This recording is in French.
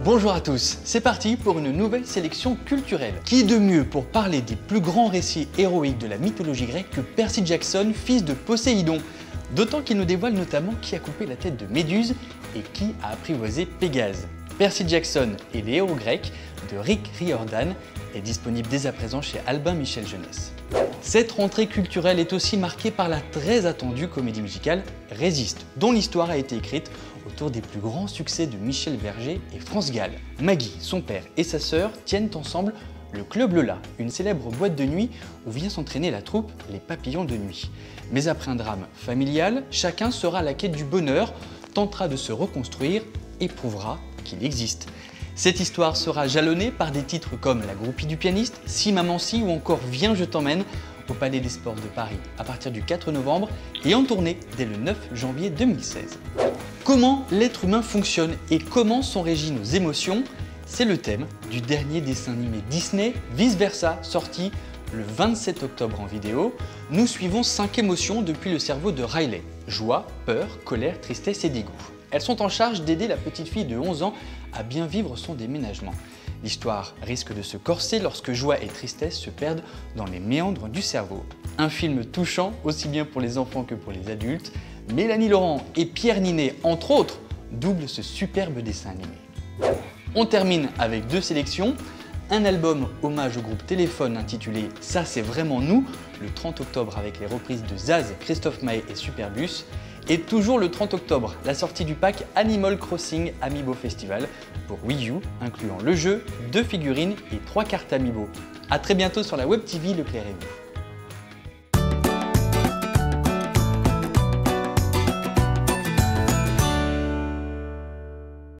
Bonjour à tous, c'est parti pour une nouvelle sélection culturelle. Qui est de mieux pour parler des plus grands récits héroïques de la mythologie grecque que Percy Jackson, fils de Poséidon? D'autant qu'il nous dévoile notamment qui a coupé la tête de Méduse et qui a apprivoisé Pégase. Percy Jackson et les héros grecs de Rick Riordan est disponible dès à présent chez Albin Michel Jeunesse. Cette rentrée culturelle est aussi marquée par la très attendue comédie musicale Résiste, dont l'histoire a été écrite autour des plus grands succès de Michel Berger et France Gall. Maggie, son père et sa sœur tiennent ensemble le Club Lola, une célèbre boîte de nuit où vient s'entraîner la troupe Les Papillons de Nuit. Mais après un drame familial, chacun sera à la quête du bonheur, tentera de se reconstruire et prouvera qu'il existe. Cette histoire sera jalonnée par des titres comme La groupie du pianiste, Si maman si ou encore Viens je t'emmène au Palais des Sports de Paris à partir du 4 novembre et en tournée dès le 9 janvier 2016. Comment l'être humain fonctionne et comment sont régies nos émotions? C'est le thème du dernier dessin animé Disney, Vice Versa, sorti le 27 octobre en vidéo. Nous suivons 5 émotions depuis le cerveau de Riley: joie, peur, colère, tristesse et dégoût. Elles sont en charge d'aider la petite fille de 11 ans à bien vivre son déménagement. L'histoire risque de se corser lorsque joie et tristesse se perdent dans les méandres du cerveau. Un film touchant, aussi bien pour les enfants que pour les adultes. Mélanie Laurent et Pierre Ninet, entre autres, doublent ce superbe dessin animé. On termine avec 2 sélections. Un album hommage au groupe Téléphone intitulé Ça c'est vraiment nous, le 30 octobre avec les reprises de Zaz, Christophe Maé et Superbus. Et toujours le 30 octobre, la sortie du pack Animal Crossing Amiibo Festival pour Wii U, incluant le jeu, 2 figurines et 3 cartes Amiibo. A très bientôt sur la Web TV Leclerc et vous.